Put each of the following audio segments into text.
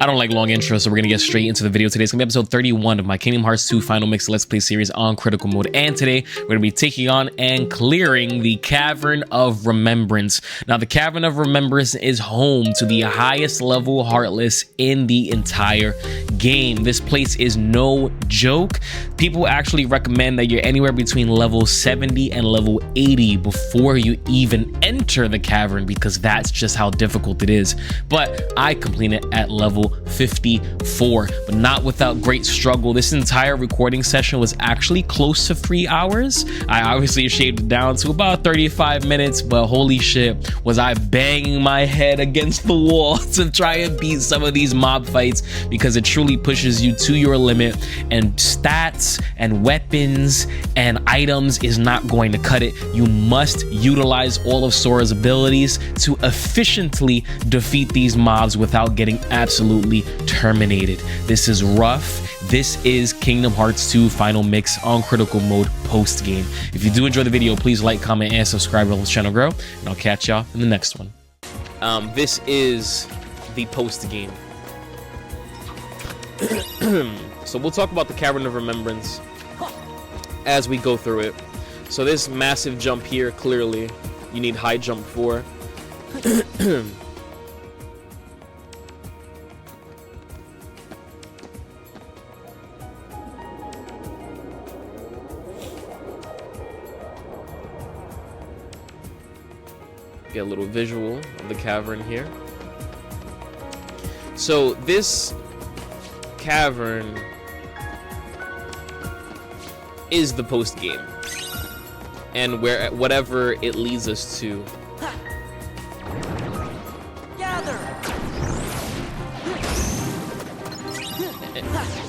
I don't like long intros, so we're gonna get straight into the video. Today's gonna be episode 31 of my Kingdom Hearts 2 Final Mix Let's Play series on critical mode. And today we're gonna be taking on and clearing the Cavern of Remembrance. Now, the Cavern of Remembrance is home to the highest level Heartless in the entire game. This place is no joke. People actually recommend that you're anywhere between level 70 and level 80 before you even enter the cavern, because that's just how difficult it is. But I completed at level 54, but not without great struggle. This entire recording session was actually close to 3 hours. I obviously shaved it down to about 35 minutes, but holy shit, was I banging my head against the wall to try and beat some of these mob fights, because it truly pushes you to your limit, and stats and weapons and items is not going to cut it. You must utilize all of Sora's abilities to efficiently defeat these mobs without getting absolutely terminated. This is rough. This is Kingdom Hearts 2 Final Mix on critical mode post game. If you do enjoy the video, please like, comment, and subscribe to help this channel grow, and I'll catch y'all in the next one. This is the post game. So we'll talk about the Cavern of Remembrance as we go through it. So this massive jump here, clearly you need high jump for. Get a little visual of the cavern here. So this cavern is the post game, and whatever it leads us to. Gather.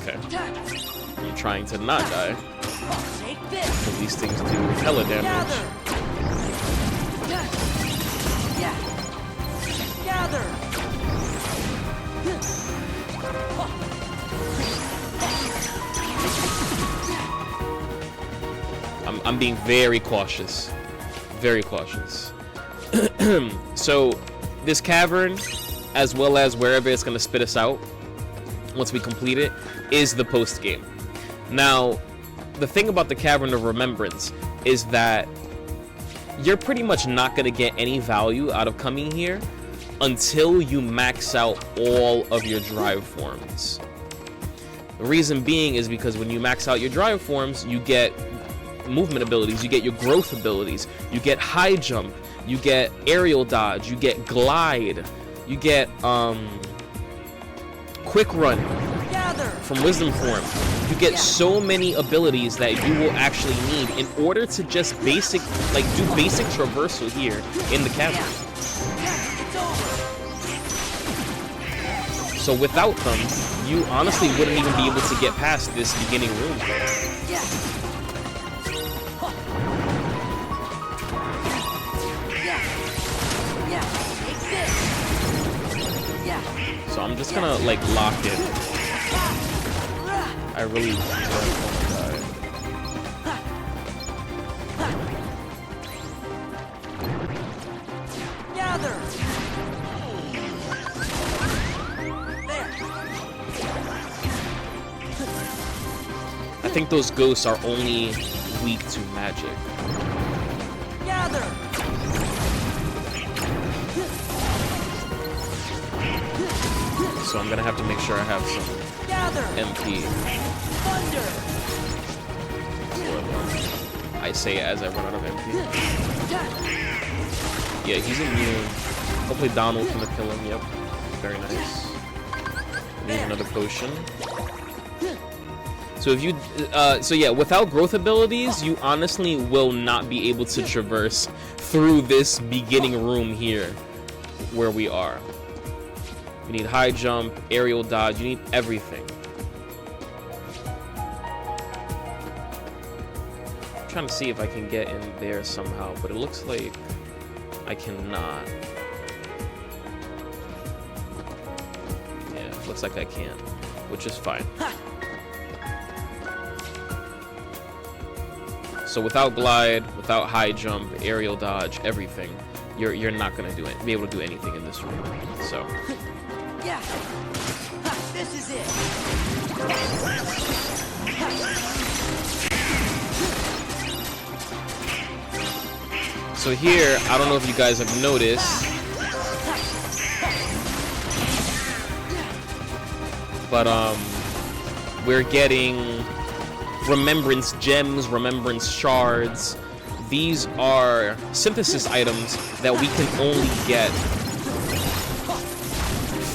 Okay, I'm trying to not die. Take this. But these things do hella damage. Gather. I'm being very cautious. Very cautious. So this cavern, as well as wherever it's going to spit us out once we complete it, is the post game. Now, the thing about the Cavern of Remembrance is that you're pretty much not going to get any value out of coming here until you max out all of your drive forms. The reason being is because when you max out your drive forms, you get movement abilities, you get your growth abilities, you get high jump, you get aerial dodge, you get glide, you get quick run from wisdom form. You get so many abilities that you will actually need in order to just do basic traversal here in the cavern. So without them, you honestly wouldn't even be able to get past this beginning room. So I'm just gonna like lock it. I really don't want to die. Gather. I think those ghosts are only weak to magic. Gather. So I'm gonna have to make sure I have some MP. Thunder. I say as I run out of MP. Yeah, he's immune. Hopefully Donald can kill him. Yep. Very nice. Need another potion. So if you, so yeah, without growth abilities, you honestly will not be able to traverse through this beginning room here, where we are. You need high jump, aerial dodge, you need everything. I'm trying to see if I can get in there somehow, but it looks like I cannot. Yeah, looks like I can't, which is fine. So without glide, without high jump, aerial dodge, everything, you're not gonna be able to do anything in this room. So Yeah. So here, I don't know if you guys have noticed, but we're getting Remembrance gems, Remembrance shards. These are synthesis items that we can only get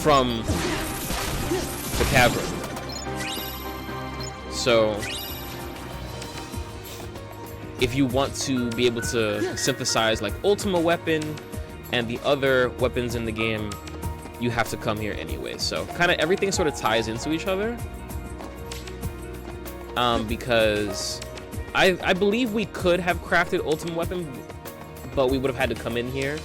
from the Cavern. So if you want to be able to synthesize like Ultima weapon and the other weapons in the game, you have to come here anyway. So kind of everything sort of ties into each other. Because I believe we could have crafted Ultima weapon, but we would have had to come in here.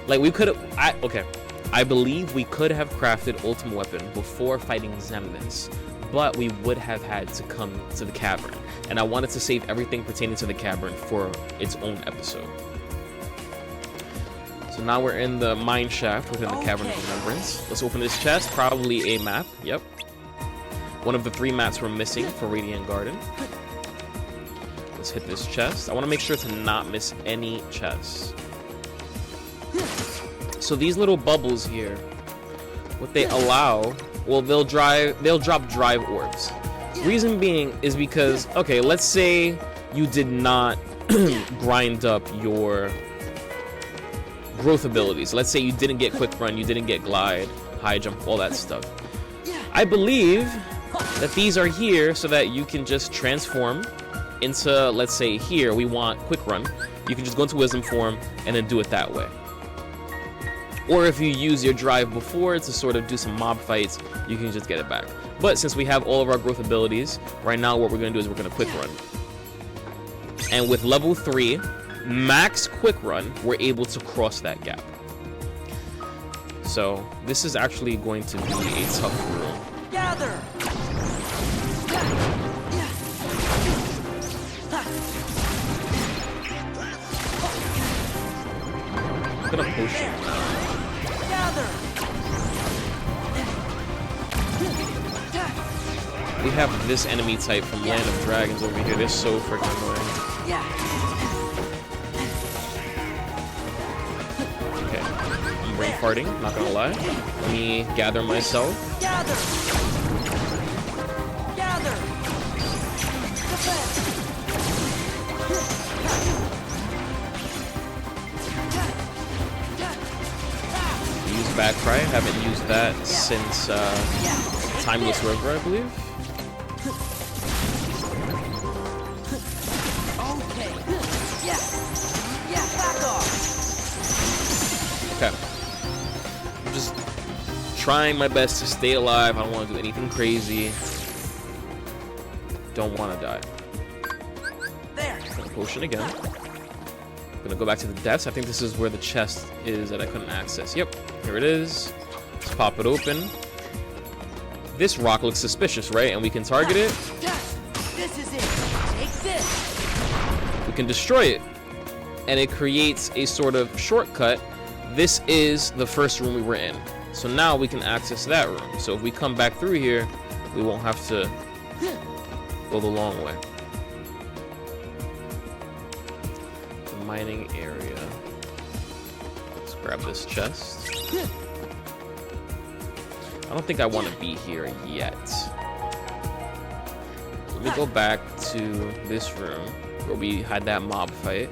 Like we could have, okay. I believe we could have crafted Ultima weapon before fighting Zemnis, but we would have had to come to the Cavern. And I wanted to save everything pertaining to the Cavern for its own episode. So now we're in the mine shaft within the Cavern of Remembrance. Let's open this chest, probably a map, yep. One of the 3 maps we're missing for Radiant Garden. Let's hit this chest. I want to make sure to not miss any chests. So these little bubbles here, what they allow, well, they'll drop drive orbs. Reason being is because, okay, let's say you did not grind up your growth abilities. Let's say you didn't get quick run, you didn't get glide, high jump, all that stuff. I believe that these are here so that you can just transform into, let's say here we want quick run. You can just go into wisdom form and then do it that way. Or if you use your drive before to sort of do some mob fights, you can just get it back. But since we have all of our growth abilities, right now what we're going to do is we're going to quick run. And with level 3, max quick run, we're able to cross that gap. So this is actually going to be a tough room. Gather. I'm gonna potion. Gather. We have this enemy type from Land of Dragons over here. They're so freaking annoying. Okay, I'm brain farting, not gonna lie. Let me gather myself. Gather. Gather. Defend. Use back cry. Haven't used that since Timeless River, I believe. Okay. I'm just trying my best to stay alive. I don't want to do anything crazy. Don't want to die. There. Gonna potion again. Gonna go back to the depths. I think this is where the chest is that I couldn't access. Yep, here it is. Let's pop it open. This rock looks suspicious, right? And we can target it. This is it. Take this. We can destroy it. And it creates a sort of shortcut. This is the first room we were in. So now we can access that room. So if we come back through here, we won't have to go the long way. The mining area. Let's grab this chest. I don't think I want to be here yet. Let me go back to this room where we had that mob fight.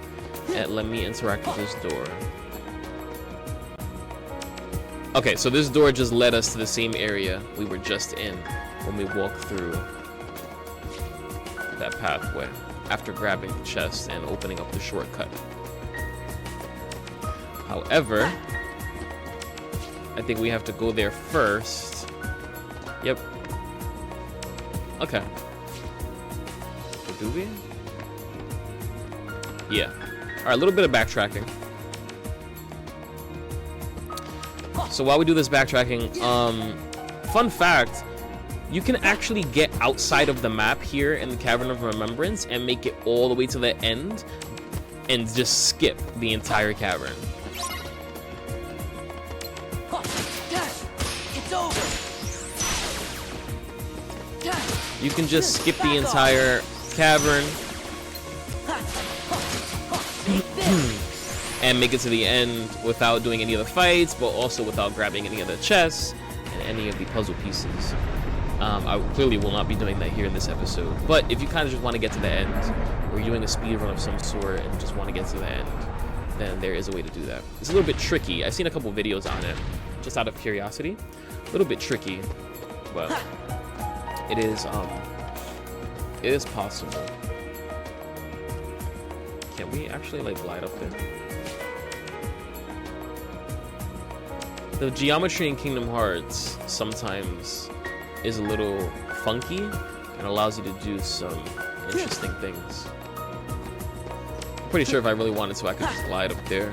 And let me interact with this door. Okay, so this door just led us to the same area we were just in when we walked through that pathway after grabbing the chest and opening up the shortcut. However, I think we have to go there first. Yep. Okay. So do we? Yeah. Alright, a little bit of backtracking. So while we do this backtracking, fun fact, you can actually get outside of the map here in the Cavern of Remembrance and make it all the way to the end and just skip the entire cavern. It's over. You can just skip the entire cavern. and make it to the end without doing any of the fights, but also without grabbing any of the chests and any of the puzzle pieces. I clearly will not be doing that here in this episode, but if you kind of just want to get to the end, or you're doing a speed run of some sort and just want to get to the end, then there is a way to do that. It's a little bit tricky. I've seen a couple videos on it, just out of curiosity. A little bit tricky, but it is possible. Can we actually like glide up there? The geometry in Kingdom Hearts sometimes is a little funky and allows you to do some interesting things. I'm pretty sure if I really wanted to, I could just glide up there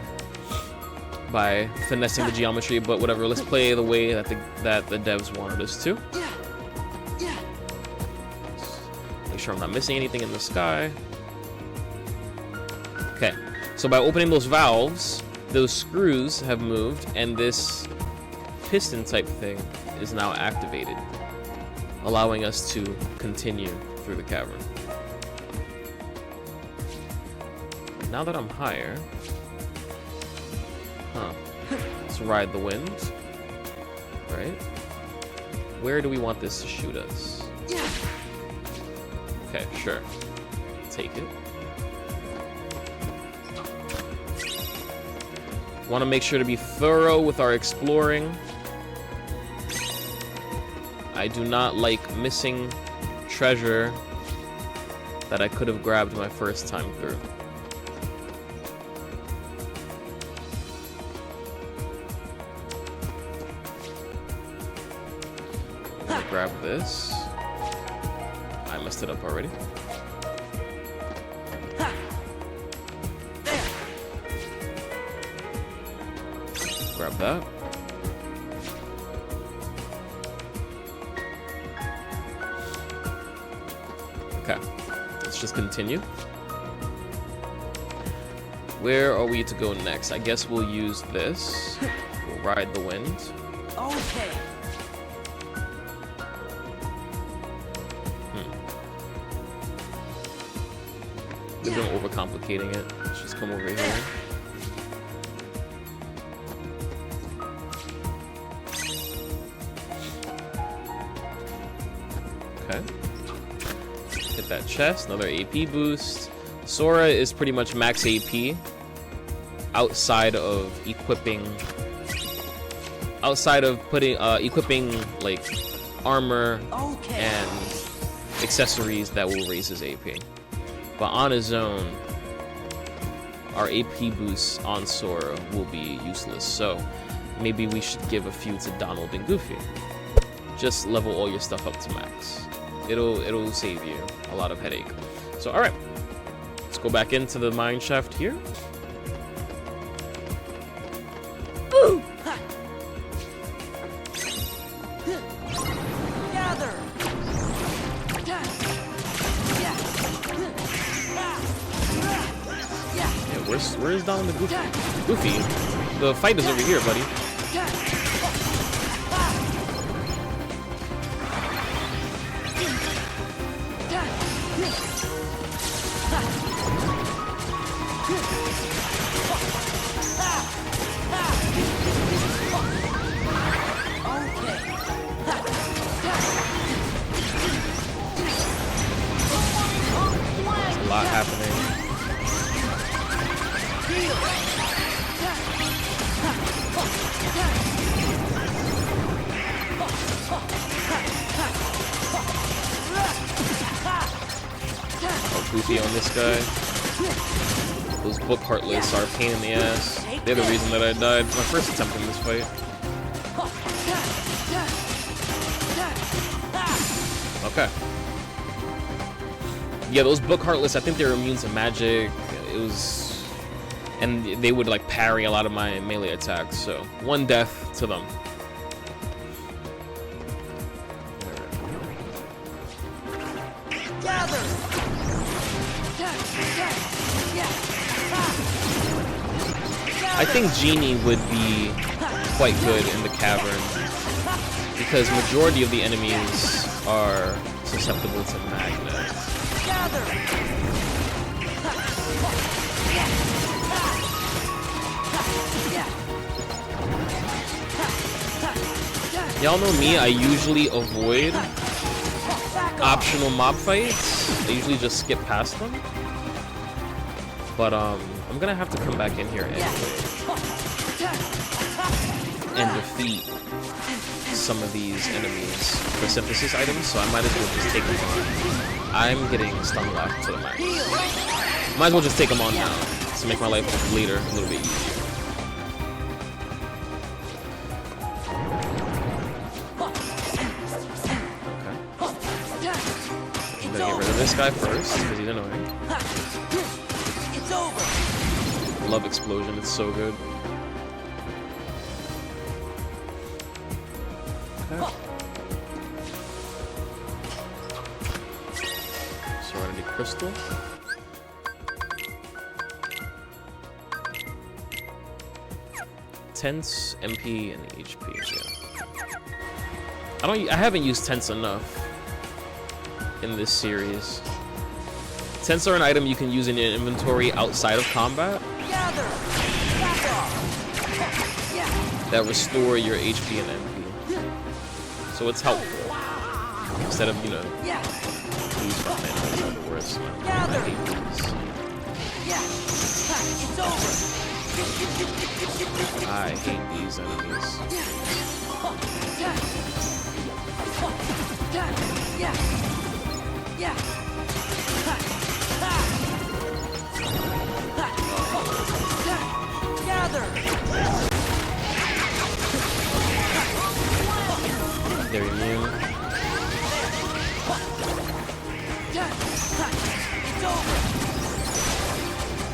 by finessing the geometry, but whatever, let's play the way that the devs wanted us to. Make sure I'm not missing anything in the sky. Okay, so by opening those valves, those screws have moved, and this piston type thing is now activated, allowing us to continue through the cavern. Now that I'm higher, let's ride the wind. Right? Where do we want this to shoot us? Okay, sure. Take it. Want to make sure to be thorough with our exploring. I do not like missing treasure that I could have grabbed my first time through. I'm gonna grab this. I messed it up already. Grab that. Okay, let's just continue. Where are we to go next? I guess we'll use this. We'll ride the wind. Okay. We've been overcomplicating it. Let's just come over here. Okay. Hit that chest, another AP boost. Sora is pretty much max AP outside of equipping equipping like armor and accessories that will raise his AP. But on his own, our AP boosts on Sora will be useless. So maybe we should give a few to Donald and Goofy. Just level all your stuff up to max. It'll save you a lot of headache. So all right, let's go back into the mine shaft here. Ooh. Gather. Yeah, where's Donald and Goofy? Goofy, the fight is over here, buddy. There's a lot happening. Oh, Goofy on this guy. Those book heartless are a pain in the ass. They're the reason that I died. My first attempt in this fight. Okay. Yeah, those book heartless, I think they're immune to magic. It was... And they would like parry a lot of my melee attacks, so one death to them. Gather. I think Genie would be quite good in the cavern because majority of the enemies are susceptible to magnet. Y'all know me, I usually avoid optional mob fights. I usually just skip past them. But I'm gonna have to come back in here and defeat some of these enemies for synthesis items, so I might as well just take them on. I'm getting stun locked to the max. Might as well just take them on now to make my life later a little bit easier. I'm gonna get rid of this guy first because he's annoying. It's over. Love explosion, it's so good. Okay. Serenity crystal. Tense, MP, and HP. Yeah. I haven't used tense enough in this series. Tents are an item you can use in your inventory outside of combat that restore your HP and MP. So it's helpful. Instead of, you know, these are the worst. I hate these. I hate these enemies. They're immune.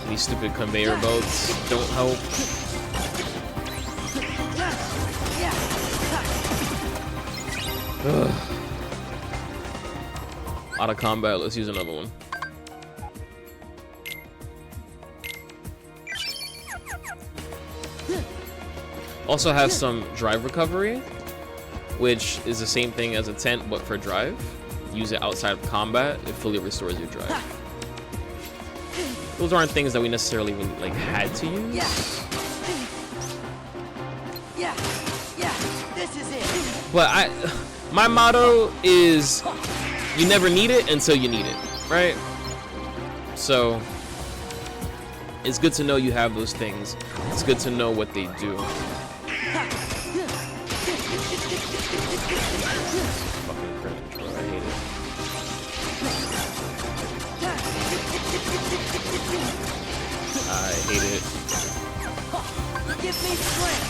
These stupid conveyor belts don't help. Ugh. Out of combat, let's use another one. Also has some drive recovery, which is the same thing as a tent but for drive. Use it outside of combat, it fully restores your drive. Those aren't things that we necessarily like had to use. Yeah, this is it. But my motto is you never need it until you need it, right? So it's good to know you have those things. It's good to know what they do. Fucking cringe, bro. I hate it. I hate it. Give me strength.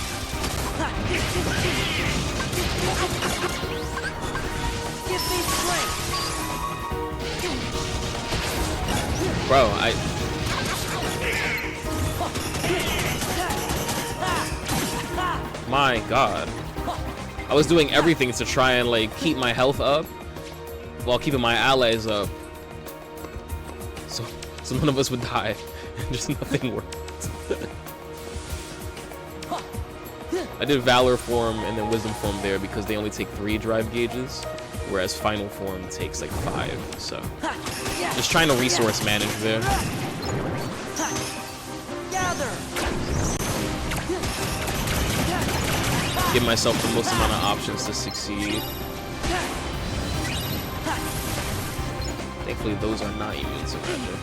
Give me strength. Bro, my God. I was doing everything to try and like keep my health up while keeping my allies up. So none of us would die. Just nothing worked. I did Valor form and then Wisdom form there because they only take 3 drive gauges, whereas Final form takes like 5. So just trying to resource manage there. Give myself the most amount of options to succeed. Thankfully, those are not immune to magic.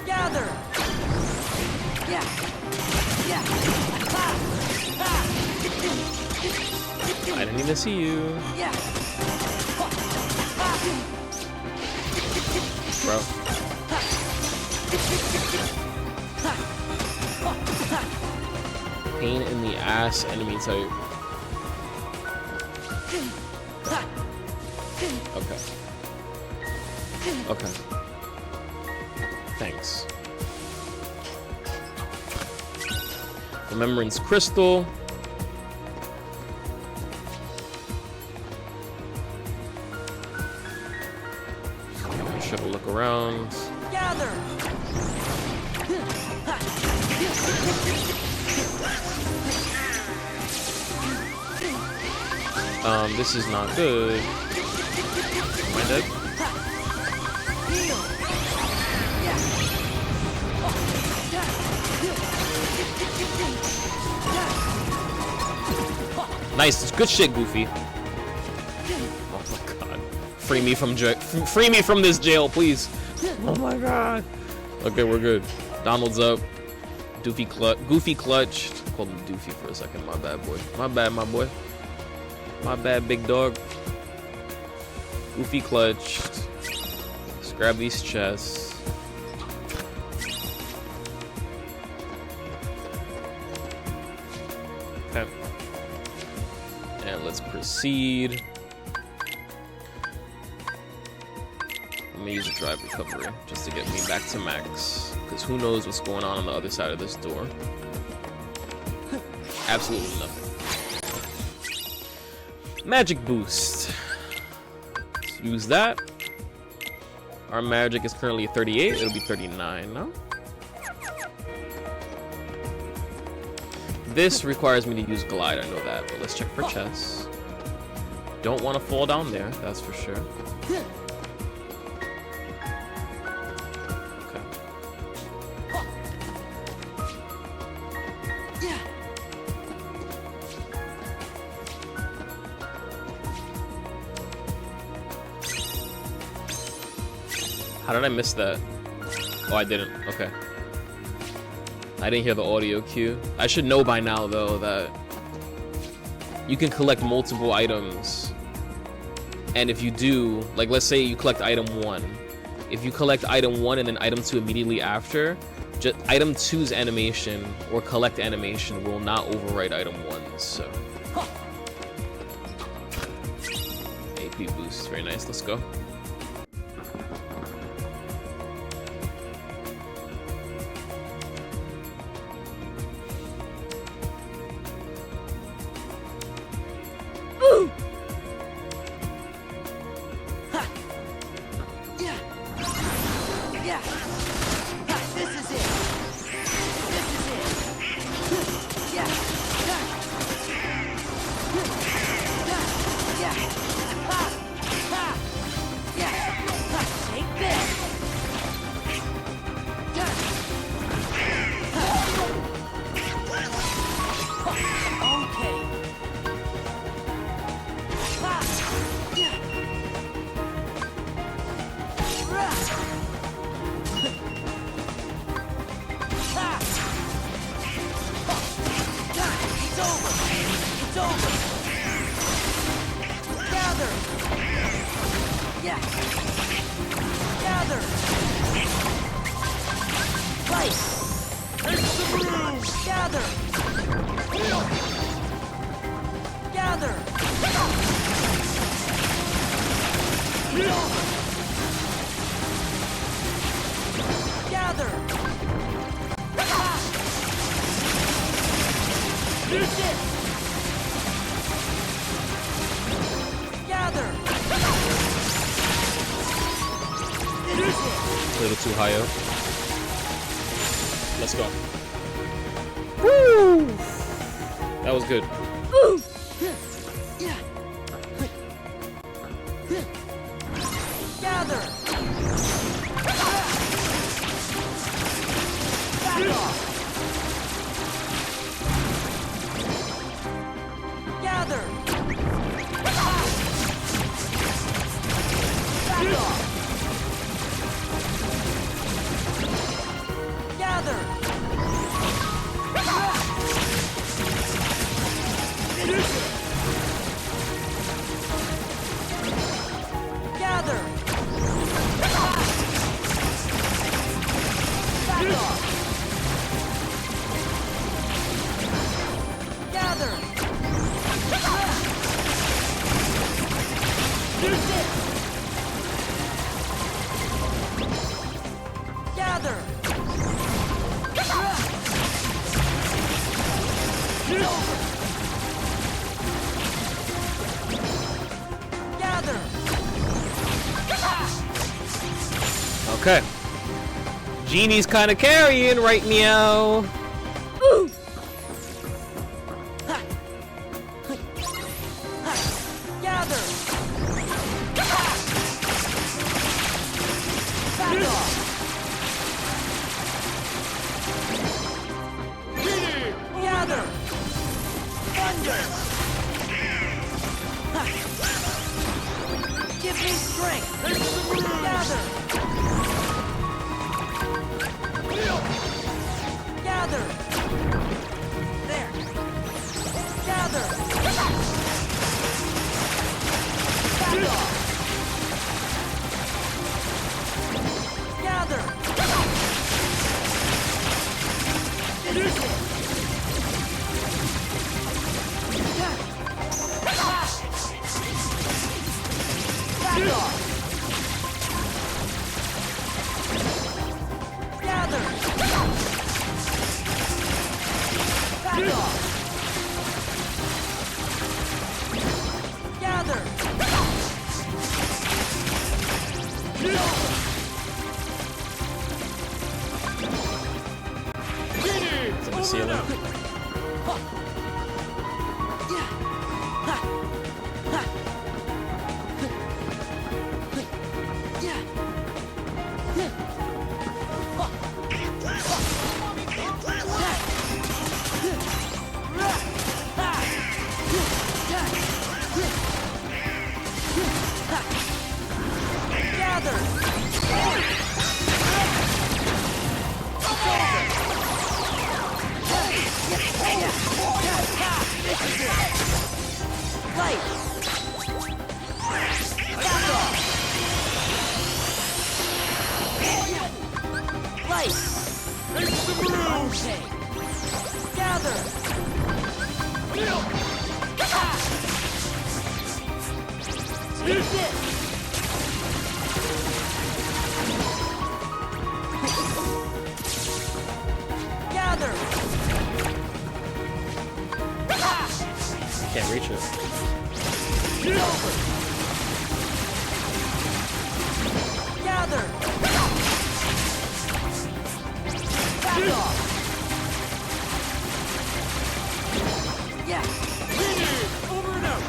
Gather. I didn't even see you. Bro. Pain in the ass enemy type. Okay. Okay. Thanks. Remembrance crystal. Should look around. Gather. This is not good. Am I dead? Nice, good shit, Goofy. Oh my god. Free me from this jail, please. Oh my god. Okay, we're good. Donald's up. Goofy clutch. Called him Doofy for a second. My bad, boy. My bad, my boy. My bad, big dog. Goofy clutched. Let's grab these chests. Okay. And let's proceed. I'm gonna use a drive recovery just to get me back to max. Because who knows what's going on the other side of this door. Absolutely nothing. Magic boost. Let's use that. Our magic is currently 38. It'll be 39 now. This requires me to use glide, I know that, but let's check for chests. Don't want to fall down there, that's for sure. Okay. How did I miss that? Oh, I didn't. Okay. I didn't hear the audio cue. I should know by now, though, that you can collect multiple items. And if you do, like, let's say you collect item 1. If you collect item 1 and then item 2 immediately after, just item 2's animation or collect animation will not overwrite item 1's, so. AP boost, very nice, let's go. A little too high up. Let's go. Woo! That was good. Gather. Back off. Gather. Back off. Gather. Gather. Back off. Gather. Gather. Gather. Okay. Genie's kind of carrying right meow. Gather. Back off. Gather. Thunder. Give me strength. Gather. Gather. There. Gather. Back off. Gather. Finish it. Back off. Gather. Back off. Gather. It's in the ceiling. Can't reach it. Gather. Back off. Yeah. Over and out.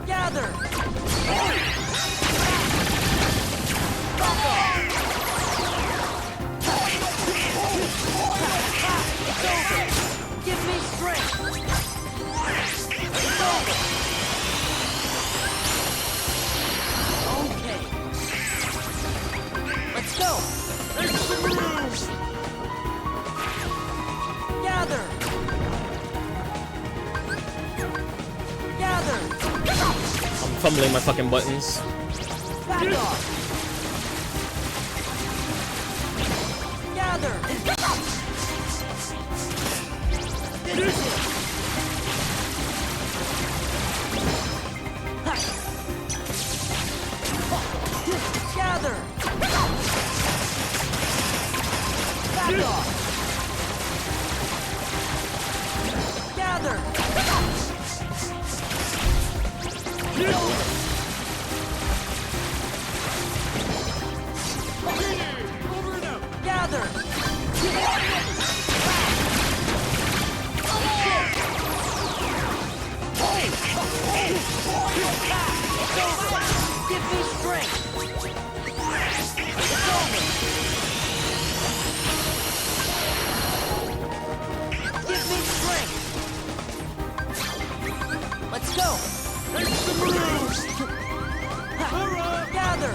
Gather. Back off. It's over. Give me strength. It's over. Okay. Let's go. There's the moves. Gather. Gather. I'm fumbling my fucking buttons. Back off. Gather. Finish it. Gather. Back off. Gather. Over and out. Gather. Give me strength. It's over. Give me strength. Let's go. There's the moves. Gather.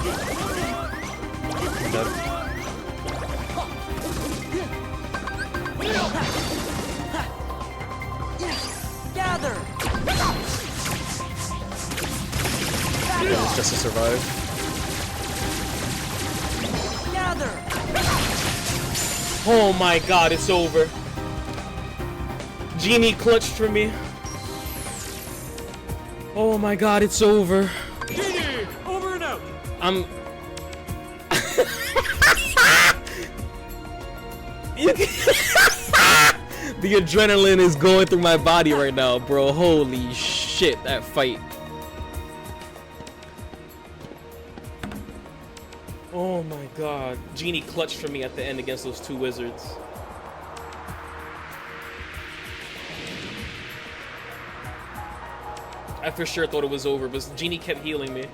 Gather. It's just to survive. Gather. Oh my god, it's over. Genie clutched for me. Oh my god, it's over. Genie, over and out. I'm... The adrenaline is going through my body right now, bro. Holy shit, that fight. Oh my god. Genie clutched for me at the end against those two wizards. I for sure thought it was over, but Genie kept healing me.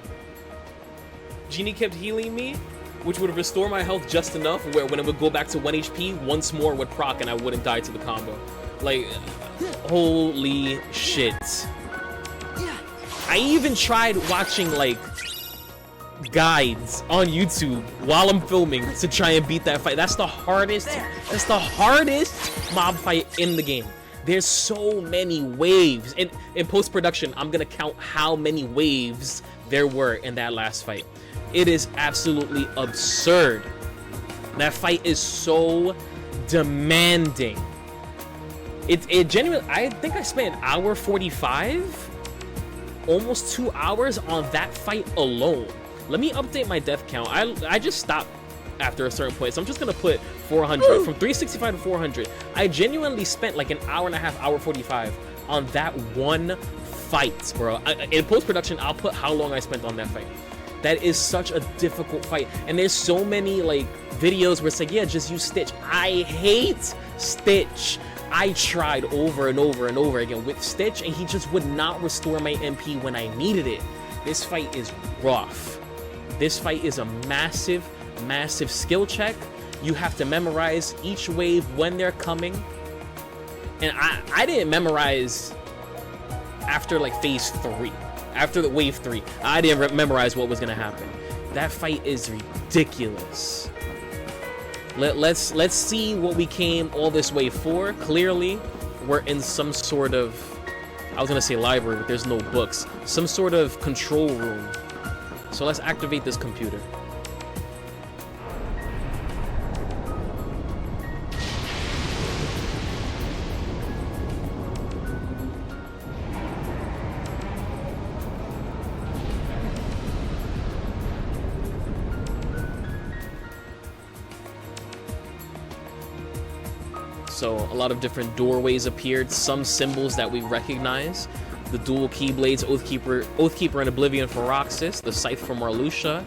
Genie kept healing me, which would restore my health just enough where when it would go back to 1 HP, once more would proc and I wouldn't die to the combo. Like, holy shit. I even tried watching, like, guides on YouTube while I'm filming to try and beat that fight. That's the hardest mob fight in the game. There's so many waves. And in post-production, I'm gonna count how many waves there were in that last fight. It is absolutely absurd. That fight is so demanding. It genuinely, I think I spent 1:45, almost 2 hours on that fight alone. Let me update my death count. I just stopped after a certain point, so I'm just gonna put 400. From 365 to 400. I genuinely spent like an hour and a half, 1:45 on that one fight, bro. In post-production, I'll put how long I spent on that fight. That is such a difficult fight, and there's so many like videos where it's like, yeah, just use Stitch. I hate Stitch. I tried over and over and over again with Stitch, and he just would not restore my MP when I needed it. This fight is rough. This fight is a massive, massive skill check. You have to memorize each wave when they're coming. And I didn't memorize after like phase 3. After the wave 3, I didn't memorize what was gonna happen. That fight is ridiculous. Let's see what we came all this way for. Clearly, we're in some sort of, I was gonna say library, but there's no books. Some sort of control room. So let's activate this computer. So a lot of different doorways appeared, some symbols that we recognize. The dual keyblades, Oathkeeper and Oblivion for Roxas, the scythe for Marluxia,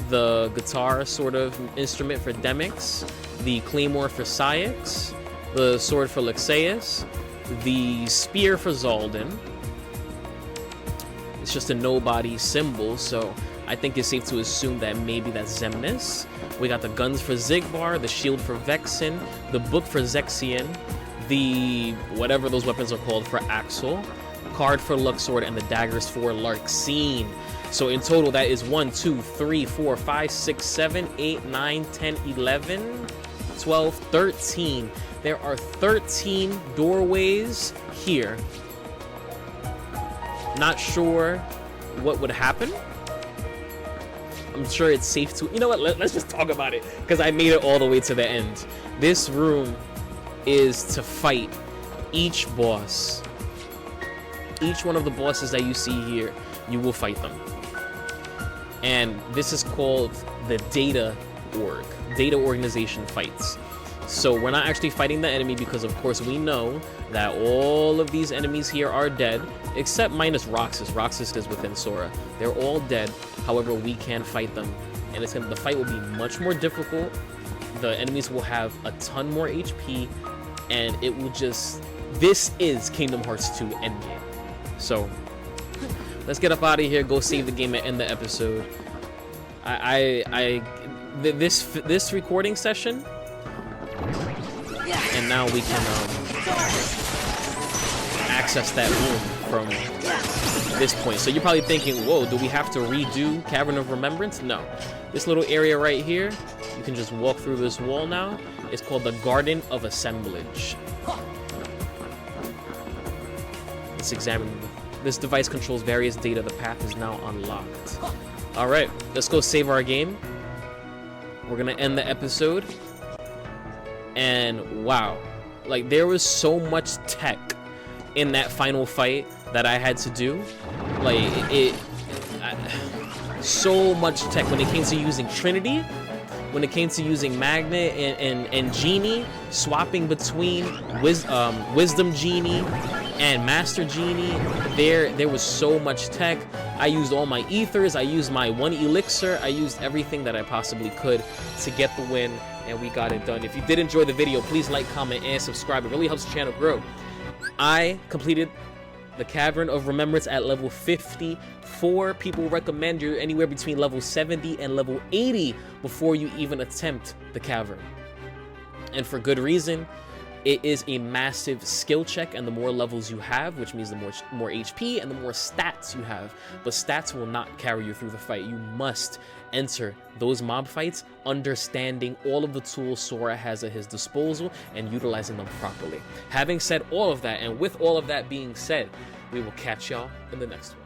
the guitar sort of instrument for Demyx, the claymore for Syx, the sword for Lexaeus, the spear for Zaldin. It's just a nobody symbol, so I think it's safe to assume that maybe that's Xemnas. We got the guns for Xigbar, the shield for Vexen, the book for Zexion, the whatever those weapons are called for Axel, card for Luxord, and the daggers for Larxene. So in total, that is 1, 2, 3, 4, 5, 6, 7, 8, 9, 10, 11, 12, 13. There are 13 doorways here. Not sure what would happen. I'm sure it's safe to, you know what, let's just talk about it, because I made it all the way to the end. This room is to fight each boss. Each one of the bosses that you see here, you will fight them. And this is called the data organization fights. So we're not actually fighting the enemy, because of course we know that all of these enemies here are dead, except minus Roxas. Roxas is within Sora. They're all dead. However, we can fight them, and the fight will be much more difficult. The enemies will have a ton more HP, and it will just, this is Kingdom Hearts 2 Endgame. So let's get up out of here, go save the game, and end the episode. This recording session, and now we can access that room from this point. So you're probably thinking, whoa, do we have to redo Cavern of Remembrance? No. This little area right here, you can just walk through this wall now. It's called the Garden of Assemblage. Let's examine. This device controls various data. The path is now unlocked. All right, let's go save our game. We're gonna end the episode. And wow, like there was so much tech in that final fight that I had to do. Like so much tech when it came to using Trinity, when it came to using Magnet and Genie, swapping between Wisdom Genie and Master Genie. There was so much tech. I used all my ethers, I used my one elixir, I used everything that I possibly could to get the win, and we got it done. If you did enjoy the video, please like, comment, and subscribe. It really helps the channel grow. I completed the Cavern of Remembrance at level 54. People recommend you're anywhere between level 70 and level 80 before you even attempt the Cavern. And for good reason. It is a massive skill check, and the more levels you have, which means the more HP and the more stats you have, but stats will not carry you through the fight. You must enter those mob fights understanding all of the tools Sora has at his disposal and utilizing them properly. Having said all of that, and with all of that being said, we will catch y'all in the next one.